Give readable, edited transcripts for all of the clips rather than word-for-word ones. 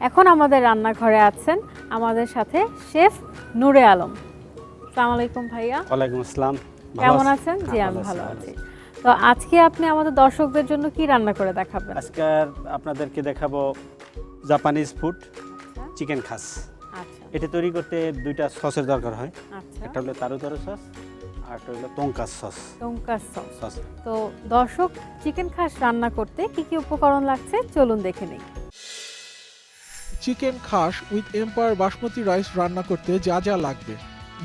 এখন আমাদের রান্নাঘরে আছেন আমাদের সাথে শেফ নূরে আলম। আসসালামু আলাইকুম ভাইয়া। ওয়ালাইকুম আসসালাম। কেমন আছেন? জি আমি ভালো আছি। তো আজকে আপনি আমাদের দর্শকদের জন্য কি রান্না করে দেখাবেন? আজকে আপনাদেরকে দেখাবো জাপানিজ ফুড, চিকেন খাস। আচ্ছা। এটা তৈরি করতে দুইটা সসের দরকার হয়। আচ্ছা। একটা হলো তারুতারু সস আর একটা হলো টংকাস সস। টংকাস সস। তো দর্শক, চিকেন খাস রান্না করতে কি কি উপকরণ লাগছে চলুন দেখে নেই। চিকেন খাস উইথ এম্পায়ার বাসমতি রাইস রান্না করতে যা যা লাগবে: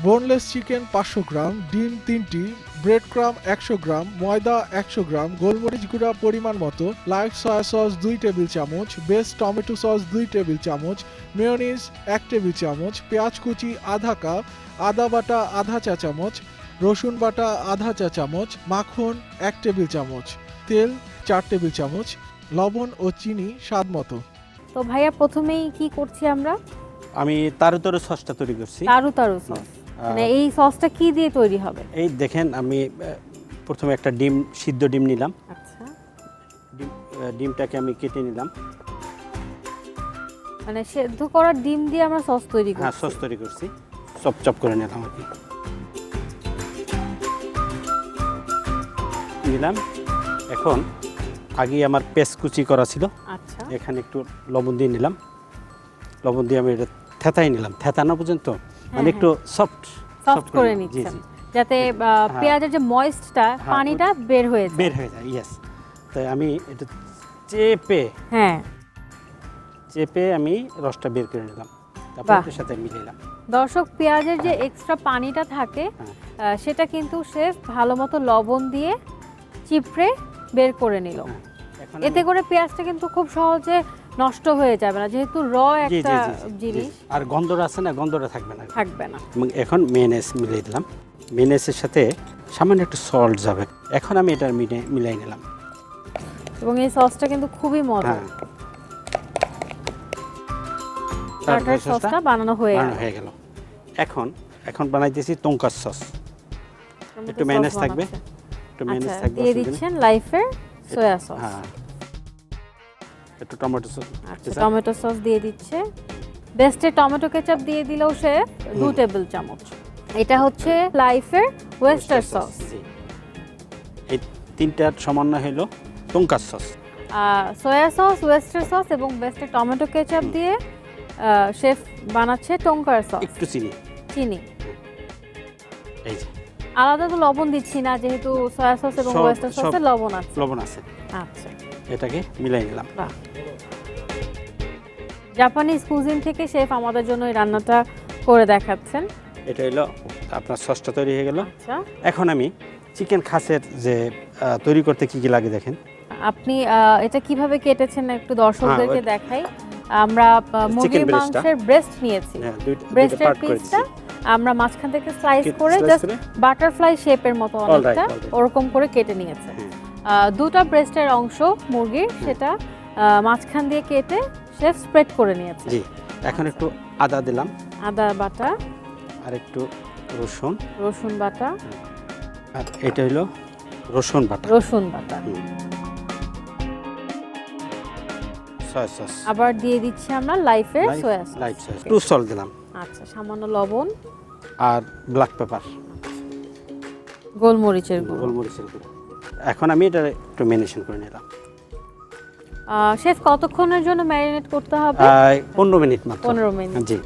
বোনলেস চিকেন 500 গ্রাম, ডিম 3টি, ব্রেড ক্রাম 100 গ্রাম, ময়দা 100 গ্রাম, গোলমরিচ গুঁড়া পরিমাণ মতো, লাইট সয়া সস 2 টেবিল চামচ, বেস্ট টমেটো সস 2 টেবিল চামচ, মেয়োনিজ 1 টেবিল চামচ, পেঁয়াজ কুচি আধা কাপ, আদা বাটা আধা চা চামচ, রসুন বাটা আধা চা চামচ, মাখন 1 টেবিল চামচ, তেল 4 টেবিল চামচ, লবণ ও চিনি স্বাদ মতো। তো ভাইয়া প্রথমেই কি করছি আমরা? আমি তারুতারু সসটা তৈরি করছি। তারুতারু সস, মানে এই সসটা কি দিয়ে তৈরি হবে? এই দেখেন, আমি প্রথমে একটা সিদ্ধ ডিম নিলাম। আচ্ছা। ডিমটাকে আমি কেটে নিলাম। মানে সেদ্ধ করা ডিম দিয়ে আমরা সস তৈরি করছি? হ্যাঁ, সস তৈরি করছি। চপ করে নিলাম আর কি। নিলাম। এখন আগে আমার পেস্ট কুচি করা ছিল। আচ্ছা। এখানে একটু লবণ দিয়ে নিলাম। লবণ দিয়ে আমি এটা থেতাই নিলাম। থেতানো পর্যন্ত মানে একটু সফট করে নিচ্ছেন, যাতে পেঁয়াজের যে ময়েস্টটা, পানিটা বের হয়ে যায়। ইয়েস। তাই আমি এটা চেপে আমি রসটা বের করে নিলাম। তারপর এর সাথে মিলালাম। দর্শক, পেঁয়াজের যে এক্সট্রা পানিটা থাকে সেটা কিন্তু শেফ ভালো মতো লবণ দিয়ে চিপড়ে বের করে নিল। এতে করে পেঁয়াজটা কিন্তু খুব সহজে নষ্ট হয়ে যাবে না, যেহেতু একটা জিনিস। আর গন্ধটা আছে না, গন্ধটা থাকবে না। এবং এখন মেয়োনেজ মিলিয়ে দিলাম। মেয়োনেজের সাথে সামান্য একটু সল্ট যাবে। এখন আমি এটা মিলাই নিলাম। এবং এই সসটা কিন্তু খুবই মজার। টার্টার সসটা বানানো হয়ে গেল। এখন বানাইতেছি টংকাস সস। একটু মেয়োনেজ থাকবে, দিয়ে দিচ্ছেন লাইফের সয়া সস। হ্যাঁ, একটু টমেটো সস। আচ্ছা, টমেটো সস দিয়ে দিচ্ছে। বেস্টের টমেটো কেচাপ দিয়ে দিলেও শেফ 2 টেবিল চামচ। এটা হচ্ছে লাইফের ওয়েস্টার সস। এই তিনটার সমন্বয় হলো tonkatsu sauce. Soy sauce, oyster sauce এবং বেস্টের টমেটো কেচাপ দিয়ে শেফ বানাচ্ছে টংকার সস। একটু চিনি। এই যে আলাদা তো লবণ দিচ্ছি না, যেহেতু সয়া সস এবং ওয়েস্টার সসে লবণ আছে। আচ্ছা, এটাকে মিলাই নিলাম। জাপানিজ কুজিন থেকে শেফ আমাদের জন্য এই রান্নাটা করে দেখাচ্ছেন। এটা হলো আপনার সসটা তৈরি হয়ে গেল। আচ্ছা, এখন আমি চিকেন খাসের যে তৈরি করতে কি কি লাগে দেখেন। আপনি এটা কিভাবে কেটেছেন একটু দর্শকদেরকে দেখাই। আমরা মুরগির মাংসের ব্রেস্ট নিয়েছি। ব্রেস্টের পিসটা আমরা মাঝখান থেকে স্লাইস করে জাস্ট বাটারফ্লাই শেপের মতো অনেকটা ওরকম করে কেটে নিয়েছে। দুটো ব্রেস্টের অংশ মুরগির, সেটা মাঝখান দিয়ে কেটে শেফ স্প্রেড করে নিয়েছে। জি, এখন একটু আদা দিলাম, আদা বাটা, আর একটু রসুন বাটা, আর এটা হলো রসুন বাটা। সয়া সস আবার দিয়ে দিচ্ছি আমরা লাইফের সয়া সস। একটু সল্ট দিলাম। আচ্ছা, সামান্য লবণ আর ব্ল্যাক পেপার, গোলমরিচের গুঁড়ো। এখন আমি এটা একটু ম্যারিনেশন করে নিলাম। শেফ, কতক্ষণের জন্য ম্যারিনেট করতে হবে? 15 মিনিট মাত্র। 15 মিনিট। জি।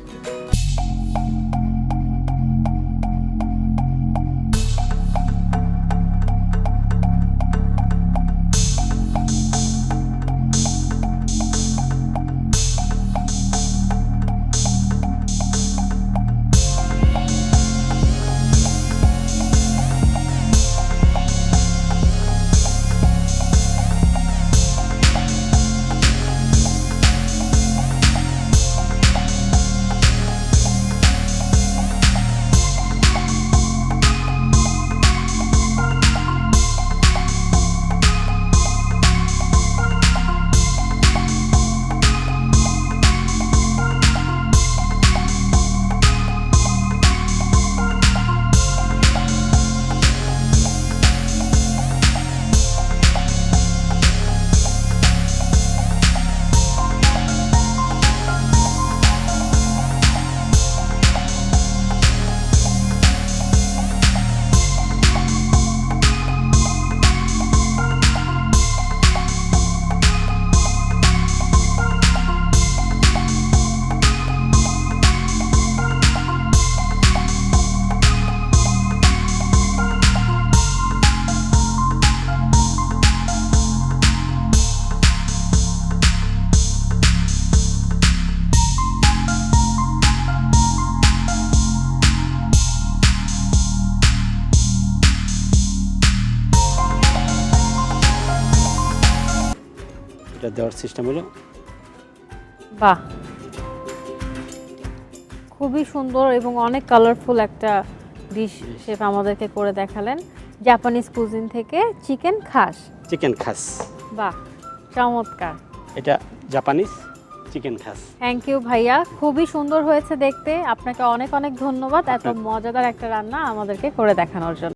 এটা দেওয়ার সিস্টেম হলো বাহ, খুবই সুন্দর এবং অনেক কালারফুল একটা ডিশ শেফ আমাদেরকে করে দেখালেন। জাপানিজ কুজিন থেকে চিকেন খাস। চিকেন খাস। বাহ, চমৎকার। এটা জাপানিজ চিকেন খাস। থ্যাংক ইউ ভাইয়া, খুবই সুন্দর হয়েছে দেখতে। আপনাকে অনেক অনেক ধন্যবাদ এত মজাদার একটা রান্না আমাদেরকে করে দেখানোর জন্য।